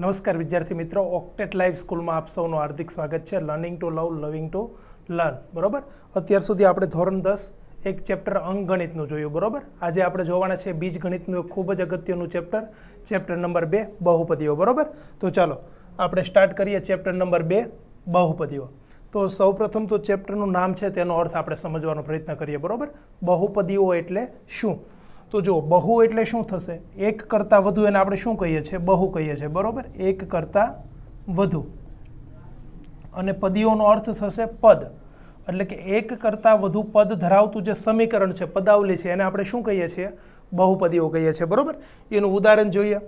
નમસ્કાર વિદ્યાર્થી મિત્રો, ઓક્ટેટ લાઈવ સ્કૂલમાં આપ સૌનું હાર્દિક સ્વાગત છે. લર્નિંગ ટુ લવ, લવિંગ ટુ લર્ન. બરોબર, અત્યાર સુધી આપણે ધોરણ 10 એક ચેપ્ટર અંકગણિતનું જોયું. બરોબર, આજે આપણે જોવાના છે બીજગણિતનું એક ખૂબ જ અગત્યનું ચેપ્ટર નંબર 2 બહુપદીઓ. બરોબર, તો ચાલો આપણે સ્ટાર્ટ કરીએ ચેપ્ટર નંબર 2 બહુપદીઓ. તો સૌપ્રથમ તો ચેપ્ટરનું નામ છે તેનો અર્થ આપણે સમજવાનો પ્રયત્ન કરીએ. બરોબર, બહુપદીઓ એટલે શું? તો જો બહુ એટલે શું થશે? એક કરતાં વધુ, એને આપણે શું કહીએ છીએ? બહુ કહીએ છીએ. બરોબર, એક કરતાં વધુ. અને પદીઓનો અર્થ થશે પદ, એટલે કે એક કરતાં વધુ પદ ધરાવતું જે સમીકરણ છે, પદાવલી છે, એને આપણે શું કહીએ છીએ? બહુપદીઓ કહીએ છીએ. બરોબર, એનું ઉદાહરણ જોઈએ.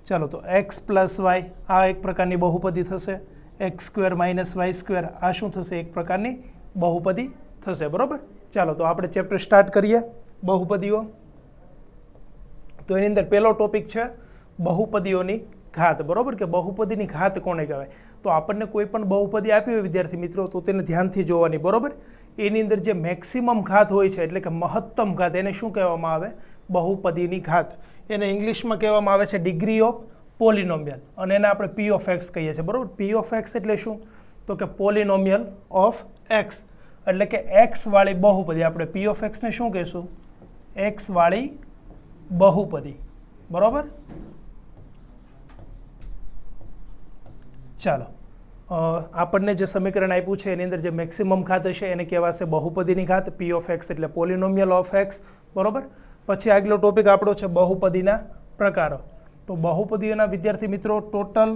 ચાલો, તો x પ્લસ વાય આ એક પ્રકારની બહુપદી થશે. X square minus y square આ શું થશે? એક પ્રકારની બહુપદી થશે. બરોબર, ચાલો તો આપણે ચેપ્ટર સ્ટાર્ટ કરીએ. બહુપદીઓ, તો એની અંદર પહેલો ટોપિક છે બહુપદીઓની ઘાત. બરોબર, કે બહુપદીની ઘાત કોને કહેવાય? તો આપણને કોઈ પણ બહુપદી આપી હોય વિદ્યાર્થી મિત્રો, તો તેને ધ્યાનથી જોવાની. બરોબર, એની અંદર જે મેક્સિમમ ઘાત હોય છે, એટલે કે મહત્તમ ઘાત, એને શું કહેવામાં આવે? બહુપદીની ઘાત. એને ઇંગ્લિશમાં કહેવામાં આવે છે ડિગ્રી ઓફ પોલિનોમિયલ, અને એને આપણે પી ઓફ એક્સ કહીએ છીએ. બરોબર, પી ઓફ એક્સ એટલે શું? તો કે પોલિનોમિયલ ઓફ એક્સ, એટલે કે એક્સ વાળી બહુપદી. આપણે પી ઓફ એક્સને શું કહીશું? એક્સ વાળી બહુપદી. બરોબર, ચાલો આપણને જે સમીકરણ આપ્યું છે એની અંદર જે મેક્સિમમ ઘાત હશે એને કહેવાશે બહુપદીની ઘાત. પી ઓફ એક્સ એટલે પોલિનોમિયલ ઓફ એક્સ. બરોબર, પછી આગલો ટોપિક આપણો છે બહુપદીના પ્રકારો. તો બહુપદીઓના વિદ્યાર્થી મિત્રો ટોટલ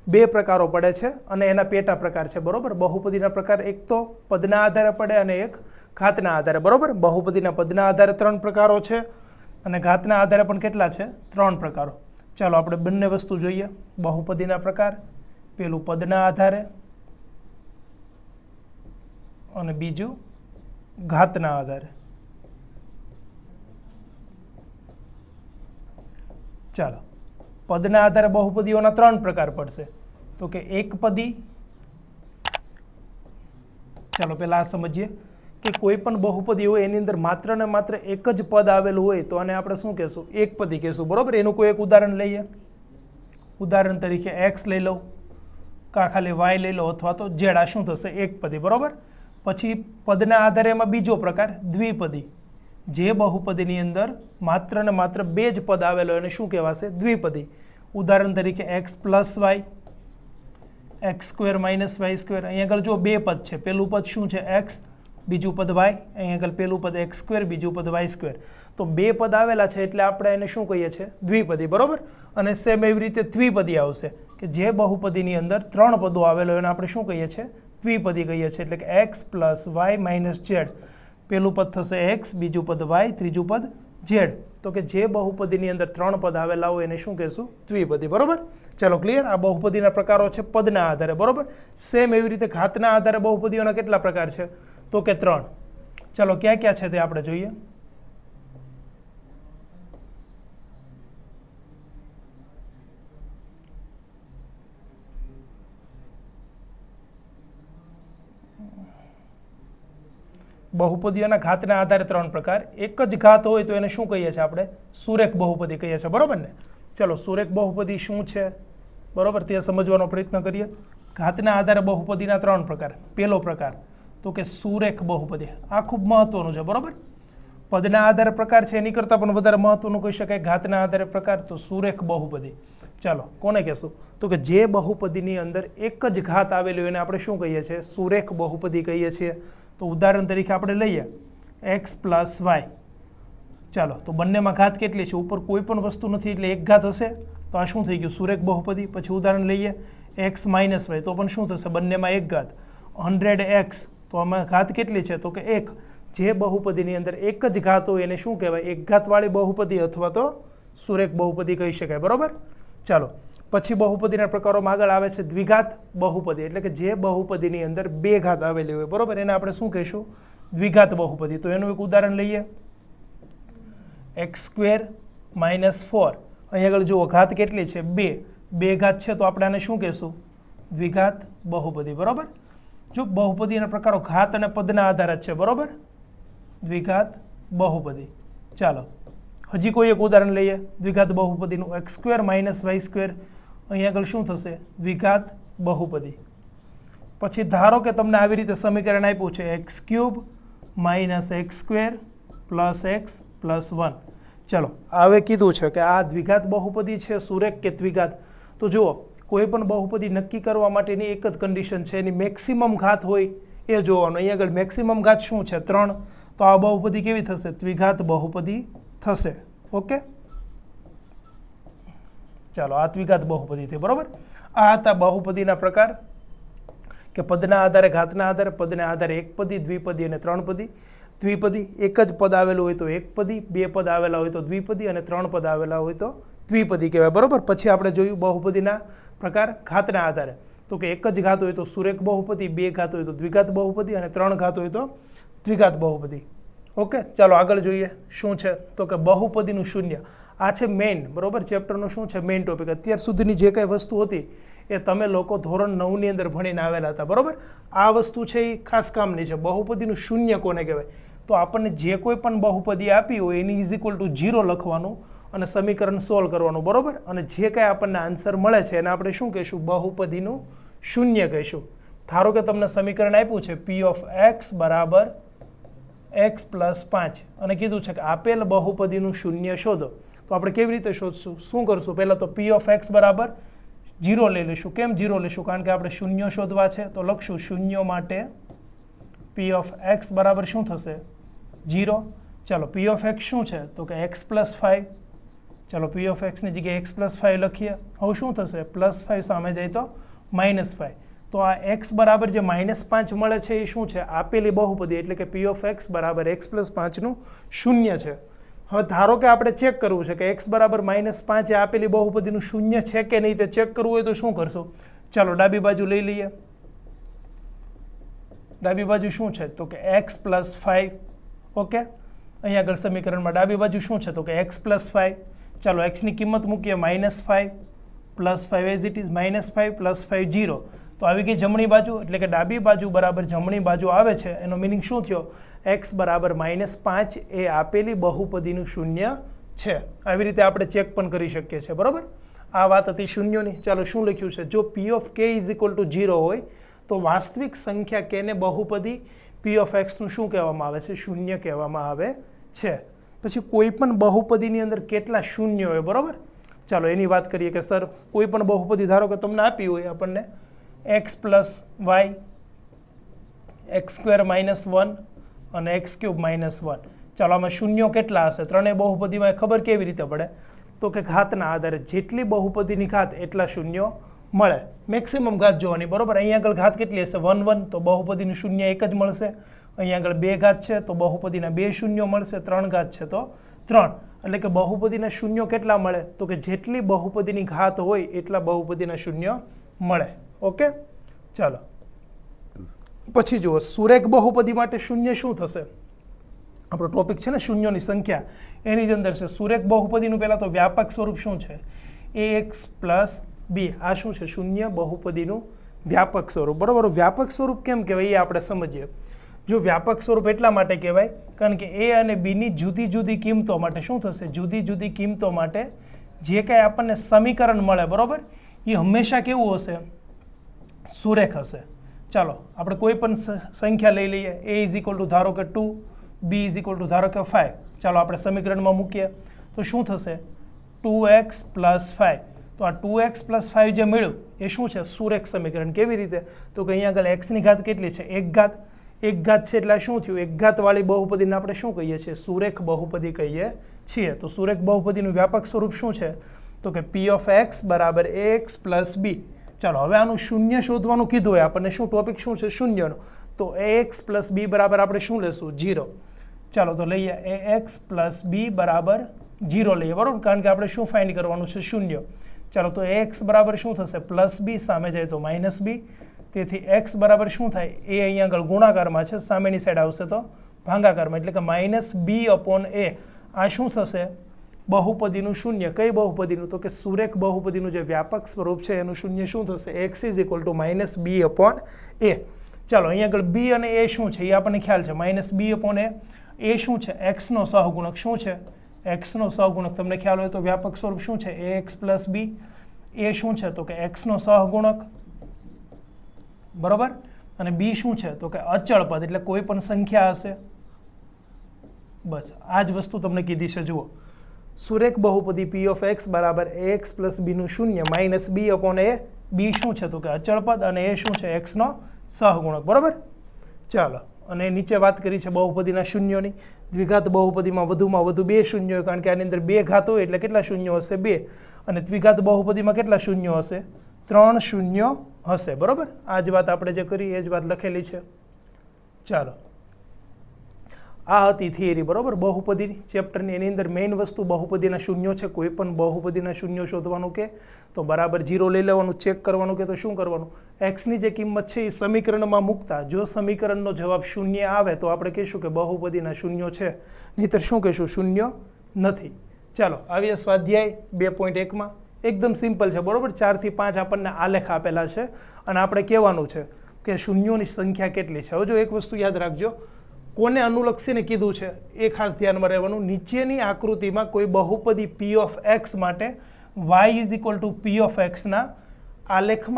2 પ્રકારો પડે છે, અને એના પેટા પ્રકાર છે. બરોબર, બહુપદીના પ્રકાર એક તો પદના આધારે પડે અને એક ઘાતના આધારે. બરોબર, બહુપદીના પદના આધારે 3 પ્રકારો છે, અને ઘાતના આધારે પણ કેટલા છે? 3 પ્રકારો. ચાલો આપણે બંને વસ્તુ જોઈએ. બહુપદીના પ્રકાર, પેલું પદના આધારે અને બીજું ઘાતના આધારે. ચાલો, પદના આધારે બહુપદીઓના 3 પ્રકાર પડશે. તો કે એકપદી. ચાલો પહેલા આ સમજીએ કે કોઈ પણ બહુપદી હોય એની અંદર માત્ર ને માત્ર એક જ પદ આવેલું હોય તો આને આપણે શું કહેશું? એકપદી કહેશું. બરોબર, એનું કોઈ એક ઉદાહરણ લઈએ. ઉદાહરણ તરીકે એક્સ લઈ લો, કાં ખાલી વાય લઈ લો, અથવા તો ઝેડ. આ શું થશે? એકપદી. બરોબર, પછી પદના આધારે એમાં બીજો પ્રકાર દ્વિપદી. જે બહુપદીની અંદર માત્ર ને માત્ર 2 જ પદ આવેલો એને શું કહેવાશે? દ્વિપદી. ઉદાહરણ તરીકે x plus y, x square minus y square. અહીંયા આગળ જો 2 પદ છે. પેલું પદ શું છે? એક્સ, બીજું પદ વાય. અહીંયા આગળ પેલું પદ એક્સ સ્ક્વેર, બીજું પદ વાય સ્ક્વેર. તો 2 પદ આવેલા છે એટલે આપણે એને શું કહીએ છીએ? દ્વિપદી. બરોબર, અને સેમ એવી રીતે દ્વિપદી આવશે કે જે બહુપદીની અંદર 3 પદો આવેલો એને આપણે શું કહીએ છીએ? દ્વિપદી કહીએ છીએ. એટલે કે x plus y minus z. પેલું પદ થશે એક્સ, બીજું પદ વાય, ત્રીજું પદ ઝેડ. તો કે જે બહુપદીની અંદર 3 પદ આવેલા હોય એને શું કહેશું? દ્વિપદી. બરોબર, ચાલો ક્લિયર. આ બહુપદીના પ્રકારો છે પદના આધારે. બરોબર, સેમ એવી રીતે ઘાતના આધારે બહુપદીઓના કેટલા પ્રકાર છે? તો કે 3. ચાલો ક્યાં ક્યાં છે તે આપણે જોઈએ. બહુપદીઓના ઘાતના આધારે 3 પ્રકાર. એક જ ઘાત હોય તો એને શું કહીએ છીએ આપણે? સુરેખ બહુપદી કહીએ છીએ. બરોબર ને? ચલો સુરેખ બહુપદી શું છે? બરોબર, તે સમજવાનો પ્રયત્ન કરીએ. ઘાતના આધારે બહુપદીના 3 પ્રકાર. પહેલો પ્રકાર તો કે સુરેખ બહુપદી. આ ખૂબ મહત્વનું છે. બરોબર, પદના આધારે પ્રકાર છે એની કરતાં પણ વધારે મહત્વનું કહી શકાય ઘાતના આધારે પ્રકાર. તો સુરેખ બહુપદી. ચાલો કોને કહેશું? તો કે જે બહુપદીની અંદર એક જ ઘાત આવેલી હોય એને આપણે શું કહીએ છીએ? સુરેખ બહુપદી કહીએ છીએ. તો ઉદાહરણ તરીકે આપણે લઈએ એક્સ પ્લસ વાય. ચાલો, તો બંનેમાં ઘાત કેટલી છે? ઉપર કોઈ પણ વસ્તુ નથી એટલે એક ઘાત હશે. તો આ શું થઈ ગયું? સુરેખ બહુપદી. પછી ઉદાહરણ લઈએ એક્સ માઇનસ વાય, તો પણ શું થશે? બંનેમાં એક ઘાત. 100x, તો આમાં ઘાત કેટલી છે? તો કે 1. જે બહુપદીની અંદર એક જ ઘાત હોય એને શું કહેવાય? એક ઘાતવાળી બહુપદી અથવા તો સુરેખ બહુપદી કહી શકાય. બરોબર, ચાલો પછી બહુપદીના પ્રકારોમાં આગળ આવે છે દ્વિઘાત બહુપદી. એટલે કે જે બહુપદીની અંદર 2 ઘાત આવેલી હોય. બરોબર, એને આપણે શું કહીશું? દ્વિઘાત બહુપદી. તો એનું એક ઉદાહરણ લઈએ. X square minus 4. અહીં આગળ જુઓ ઘાત કેટલી છે? 2 ઘાત છે તો આપણે આને શું કહીશું? દ્વિઘાત બહુપદી. બરોબર, જો બહુપદીના પ્રકારો ઘાત અને પદના આધારે છે. બરોબર, દ્વિઘાત બહુપદી. ચાલો હજી કોઈ એક ઉદાહરણ લઈએ દ્વિઘાત બહુપદીનું. X square minus y square. અહીં આગળ શું થશે? દ્વિઘાત બહુપદી. પછી ધારો કે તમને આવી રીતે સમીકરણ આપ્યું છે x³ - x² + x + 1. ચલો હવે કીધું છે કે આ દ્વિઘાત બહુપદી છે સુરેખ કે દ્વિઘાત? તો જુઓ, કોઈ પણ બહુપદી નક્કી કરવા માટેની એક જ કન્ડિશન છે, એની મેક્સિમમ ઘાત હોય એ જોવાનું. અહીં આગળ મેક્સિમમ ઘાત શું છે? 3. તો આ બહુપદી કેવી થશે? દ્વિઘાત બહુપદી થશે. ઓકે, ચાલો આ દ્વિઘાત બહુપદી થઈ. બરાબર. આ હતા બહુપદીના પ્રકાર, કે પદના આધારે, ઘાતના આધારે, પદના આધારે એકપદી, દ્વિપદી અને ત્રણપદી. દ્વિપદી એક જ પદ આવેલું હોય તો એકપદી, બે પદ આવેલા હોય તો દ્વિપદી અને ત્રણ પદ આવેલા હોય તો દ્વિપદી કહેવાય. બરાબર. પછી આપણે જોયું બહુપદીના પ્રકાર ઘાતના આધારે, તો કે એક જ ઘાત હોય તો સુરેખ બહુપદી, બે ઘાત હોય તો દ્વિઘાત બહુપદી અને ત્રણ ઘાત હોય તો દ્વિઘાત બહુપદી. ઓકે, ચાલો આગળ જોઈએ શું છે. તો કે બહુપદીનું શૂન્ય. આ છે મેઇન, બરાબર, ચેપ્ટરનું શું છે? Main topic. અત્યાર સુધીની જે કંઈ વસ્તુ હતી એ તમે લોકો ધોરણ 9ની અંદર ભણીને આવેલા હતા. બરાબર. આ વસ્તુ છે એ ખાસ કામની છે. બહુપદીનું શૂન્ય કોને કહેવાય? તો આપણને જે કોઈ પણ બહુપદી આપી હોય એની = 0 લખવાનું અને સમીકરણ સોલ્વ કરવાનું. બરાબર. અને જે કાંઈ આપણને આન્સર મળે છે એને આપણે શું કહીશું? બહુપદીનું શૂન્ય કહીશું. ધારો કે તમને સમીકરણ આપ્યું છે p(x) = x + 5 અને કીધું છે કે આપેલ બહુપદીનું શૂન્ય શોધો. તો આપણે કેવી રીતે શોધશું? શું કરશું? પહેલાં તો p(x) = 0 લઈ લઈશું. કેમ 0 લઈશું? કારણ કે આપણે શૂન્ય શોધવા છે. તો લખશું શૂન્ય માટે p(x) બરાબર શું થશે? 0. ચાલો p(x) શું છે? તો કે x + 5. ચાલો p(x) ની જગ્યાએ x + 5 લખીએ. હવે શું થશે? +5 સામે જાય તો -5. તો આ x બરાબર જે -5 મળે છે એ શું છે? આપેલી બહુપદી, એટલે કે p(x) = x + 5 નું શૂન્ય છે. હવે ધારો કે આપણે ચેક કરવું છે કે x બરાબર -5 એ આપેલી બહુપદીનું શૂન્ય છે કે નહીં. તે ચેક કરવું હોય તો શું કરશો? ચાલો ડાબી બાજુ લઈ લઈએ. ડાબી બાજુ શું છે? તો કે x + 5. ઓકે, અહીંયા આગળ સમીકરણમાં ડાબી બાજુ શું છે? તો કે x + 5. ચાલો એક્સની કિંમત મૂકીએ -5 + 5 એઝ ઇટ ઇઝ, -5 + 5 0. તો આવી ગઈ જમણી બાજુ, એટલે કે ડાબી બાજુ બરાબર જમણી બાજુ આવે છે. એનો મિનિંગ શું થયો? x બરાબર -5 એ આપેલી બહુપદીનું શૂન્ય છે. આવી રીતે આપણે ચેક પણ કરી શકીએ છીએ. બરાબર. આ વાત હતી શૂન્યોની. ચાલો શું લખ્યું છે? જો p(k) = 0 હોય તો વાસ્તવિક સંખ્યા k ને બહુપદી p(x) નું શું કહેવામાં આવે છે? શૂન્ય કહેવામાં આવે છે. પછી કોઈ પણ બહુપદીની અંદર કેટલા શૂન્ય હોય? બરાબર. ચાલો એની વાત કરીએ કે સર કોઈ પણ બહુપદી ધારો કે તમને આપી હોય આપણને x + y, x² - 1 અને x³ - 1. ચાલો આમાં શૂન્ય કેટલા હશે? ત્રણેય બહુપદીમાં ખબર કેવી રીતે પડે? તો કે ઘાતના આધારે જેટલી બહુપદીની ઘાત એટલા શૂન્ય મળે. મેક્સિમમ ઘાત જોવાની. બરાબર. અહીંયા આગળ ઘાત કેટલી હશે? 1 1, તો બહુપદીનું શૂન્ય એક જ મળશે. અહીંયા આગળ 2 ઘાત છે તો બહુપદીના 2 શૂન્ય મળશે. 3 ઘાત છે તો 3. એટલે કે બહુપદીના શૂન્ય કેટલા મળે? તો કે જેટલી બહુપદીની ઘાત હોય એટલા બહુપદીના શૂન્ય મળે. ઓકે, ચાલો પછી જુઓ સુરેખ બહુપદી માટે શૂન્ય શું થશે? આપણો ટોપિક છે ને શૂન્યોની સંખ્યા, એની જ અંદર છે સુરેખ બહુપદીનું. પહેલાં તો વ્યાપક સ્વરૂપ શું છે? ax + b. આ શું છે? શૂન્ય બહુપદીનું વ્યાપક સ્વરૂપ. બરાબર. વ્યાપક સ્વરૂપ કેમ કહેવાય એ આપણે સમજીએ. જો વ્યાપક સ્વરૂપ એટલા માટે કહેવાય કારણ કે a અને b ની જુદી જુદી કિંમતો માટે શું થશે? જુદી જુદી કિંમતો માટે જે કાંઈ આપણને સમીકરણ મળે, બરાબર, એ હંમેશા કેવું હશે? સુરેખ હશે. ચાલો આપણે કોઈ પણ સંખ્યા લઈ લઈએ. a = ધારો કે 2, b = ધારો કે 5. ચાલો આપણે સમીકરણમાં મૂકીએ તો શું થશે? 2x + 5. તો આ 2x + 5 જે મળ્યું એ શું છે? સુરેખ સમીકરણ. કેવી રીતે? તો કે અહીંયા આગળ x ની ઘાત કેટલી છે? 1 ઘાત. 1 ઘાત છે એટલે શું થયું? 1 ઘાત વાળી બહુપદીને આપણે શું કહીએ છીએ? સુરેખ બહુપદી કહીએ છીએ. તો સુરેખ બહુપદીનું વ્યાપક સ્વરૂપ શું છે? તો કે p(x) = ax + b. ચાલો હવે આનું શૂન્ય શોધવાનું કીધું હોય આપણને. શું ટોપિક શું છે? શૂન્યનો. તો ax + b બરાબર આપણે શું લેશું? 0. ચાલો તો લઈએ ax + b બરાબર 0 લઈએ. બરાબર. કારણ કે આપણે શું ફાઇન્ડ કરવાનું છે? શૂન્ય. ચાલો તો ax બરાબર શું થશે? +b. સામે જાય તો -b. તેથી x બરાબર શું થાય? એ અહીંયા આગળ ગુણાકારમાં છે, સામેની સાઈડ આવશે તો ભાગાકારમાં, એટલે કે -b/a. આ શું થશે? બહુપદીનું શૂન્ય. કઈ બહુપદીનું? તો કે સુરેખ બહુપદીનું જે વ્યાપક સ્વરૂપ છે એનું શૂન્ય શું થશે? x = -b/a. ચાલો અહીંયા આગળ b અને a શું છે એ આપણને ખ્યાલ છે. -b/a. એ શું છે? x નો સહગુણક. શું છે? x નો સહગુણક. તમને ખ્યાલ હોય તો વ્યાપક સ્વરૂપ શું છે? ax + b. એ શું છે તો કે એક્સનો સહગુણક, બરોબર, અને બી શું છે તો કે અચળ પદ એટલે કોઈ પણ સંખ્યા હશે. બસ આ જ વસ્તુ તમને કીધી છે. જુઓ, સુરેખ બહુપદી પી ઓફ એક્સ બરાબર એક્સ પ્લસ બીનું શૂન્ય માઇનસ બી અપોન એ. બી શું છે તો કે અચળ પદ અને એ શું છે એક્સનો સહગુણક, બરાબર. ચાલો, અને નીચે વાત કરી છે બહુપદીના શૂન્યોની. દ્વિઘાત બહુપદીમાં વધુ બે શૂન્ય હોય, કારણ કે આની અંદર બે ઘાત હોય એટલે કેટલા શૂન્યો હશે? 2. અને દ્વિઘાત બહુપદીમાં કેટલા શૂન્યો હશે? 3 શૂન્યો હશે, બરાબર. આ જ વાત આપણે જે કરી એ જ વાત લખેલી છે. ચાલો, આ હતી થિયરી, બરાબર, બહુપદી ચેપ્ટરની. એની અંદર મેઇન વસ્તુ બહુપદીના શૂન્યો છે. કોઈ પણ બહુપદીના શૂન્યો શોધવાનું કે તો બરાબર 0 લઈ લેવાનું, ચેક કરવાનું કે તો શું કરવાનું? એક્સની જે કિંમત છે એ સમીકરણમાં મૂકતા જો સમીકરણનો જવાબ શૂન્ય આવે તો આપણે કહીશું કે બહુપદીના શૂન્યો છે, નહીંતર શું કહીશું? શૂન્ય નથી. ચાલો, આવીએ સ્વાધ્યાય 2.1માં. એકદમ સિમ્પલ છે, બરાબર. 4 થી 5 આપણને આલેખ આપેલા છે અને આપણે કહેવાનું છે કે શૂન્યોની સંખ્યા કેટલી છે. હવે જો એક વસ્તુ યાદ રાખજો, કોને અનુલક્ષીને કીધું છે એ ખાસ ધ્યાનમાં રહેવાનું. નીચેની આકૃતિમાં કોઈ બહુપદી પી ઓફ એક્સ માટે y is equal to p of એક્સના આલેખ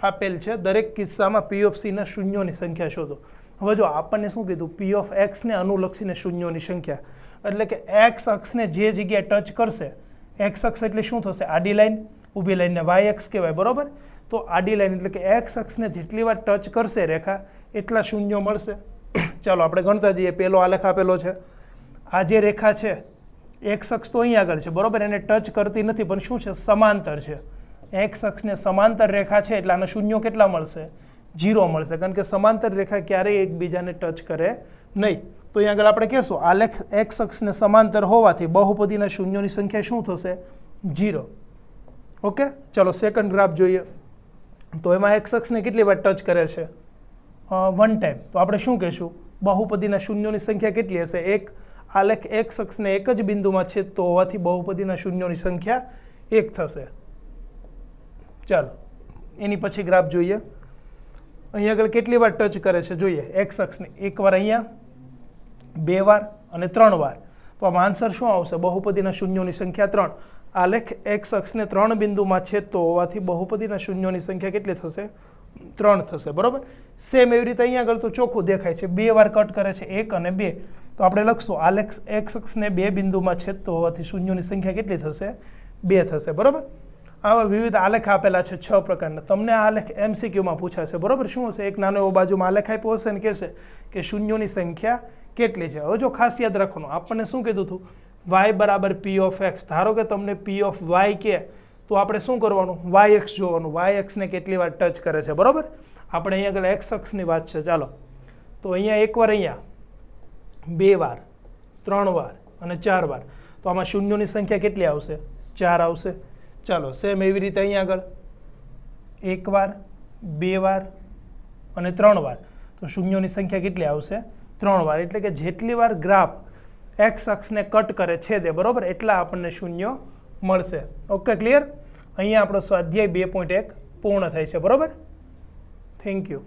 આપેલ છે. દરેક કિસ્સામાં પી ઓફ સીના શૂન્યોની સંખ્યા શોધો. હવે જો આપણને શું કીધું? પી ઓફ એક્સને અનુલક્ષીને શૂન્યોની સંખ્યા, એટલે કે એક્સ અક્ષને જે જગ્યાએ ટચ કરશે, એક્સ અક્ષ એટલે શું થશે? આડી લાઈન, ઊભી લાઈનને વાય એક્સ કહેવાય, બરાબર. તો આડી લાઈન એટલે કે એક્સ અક્ષને જેટલી વાર ટચ કરશે રેખા એટલા શૂન્યો મળશે. ચાલો આપણે ગણતા જઈએ. પહેલો આલેખ આપેલો છે. આ જે રેખા છે એક્સ અક્ષ તો અહીં આગળ છે, બરાબર, એને ટચ કરતી નથી, પણ શું છે? સમાંતર છે. એક્સ અક્ષને સમાંતર રેખા છે એટલે આના શૂન્યો કેટલા મળશે? 0 મળશે, કારણ કે સમાંતર રેખા ક્યારેય એકબીજાને ટચ કરે નહીં. તો અહીં આગળ આપણે કહેશું આલેખ એક્સ અક્ષને સમાંતર હોવાથી બહુપદીના શૂન્યોની સંખ્યા શું થશે? 0. ઓકે, ચલો સેકન્ડ ગ્રાફ જોઈએ. તો એમાં એક્સ અક્ષને કેટલી વાર ટચ કરે છે? 1 ટાઈમ. તો આપણે શું કહીશું? બહુપદીના શૂન્યોની સંખ્યા કેટલી હશે? 1. આલેખ એક્સ અક્ષને એક જ બિંદુમાં છેદતો હોવાથી બહુપદીના શૂન્યોની સંખ્યા 1 થશે. ચાલો, એની પછી ગ્રાફ જોઈએ. અહીં આગળ કેટલી વાર ટચ કરે છે જોઈએ એક્સ અક્ષને? 1 વાર અહીંયા, 2 વાર અને 3 વાર. તો આમાં આન્સર શું આવશે? બહુપદીના શૂન્યોની સંખ્યા 3. આલેખ એક્સ અક્ષને 3 બિંદુમાં છેદતો હોવાથી બહુપદીના શૂન્યોની સંખ્યા કેટલી થશે? 3 થશે, બરાબર. સેમ એવી રીતે અહીંયા આગળ તો ચોખ્ખું દેખાય છે. 2 વાર કટ કરે છે, 1 અને 2. તો આપણે લખશું આલેખ એક્સ અક્ષને 2 બિંદુમાં છેદતો હોવાથી શૂન્યોની સંખ્યા કેટલી થશે? 2 થશે, બરાબર. આવા વિવિધ આલેખ આપેલા છે 6 પ્રકારના. તમને આ આલેખ MCQમાં પૂછાશે, બરાબર. શું હશે? એક નાનો એવો બાજુમાં આલેખ આપ્યો હશે ને કહેશે કે શૂન્યોની સંખ્યા કેટલી છે. હવે જો ખાસ યાદ રાખવાનું, આપણને શું કીધું હતું? y બરાબર પી ઓફ એક્સ. ધારો કે તમને પી ઓફ વાય કહે તો આપણે શું કરવાનું? વાય એક્સ જોવાનું. વાય એક્સને કેટલી વાર ટચ કરે છે, બરાબર. આપણે અહીંયા આગળ એક્સ અક્ષની વાત છે. ચાલો, તો અહીંયા 1 વાર, અહીંયા 2 વાર, 3 વાર અને 4 વાર. તો આમાં શૂન્યોની સંખ્યા કેટલી આવશે? 4 આવશે. ચાલો, સેમ એવી રીતે અહીંયા આગળ 1 વાર, 2 વાર અને 3 વાર. તો શૂન્યોની સંખ્યા કેટલી આવશે? 3 વાર. એટલે કે જેટલી વાર ગ્રાફ એક્સ અક્ષને કટ કરે છેદે, બરાબર, એટલા આપણને શૂન્યો મળશે. Okay, clear? અહીંયા આપણો સ્વાધ્યાય 2.1 પૂર્ણ થાય છે, બરાબર. Thank you.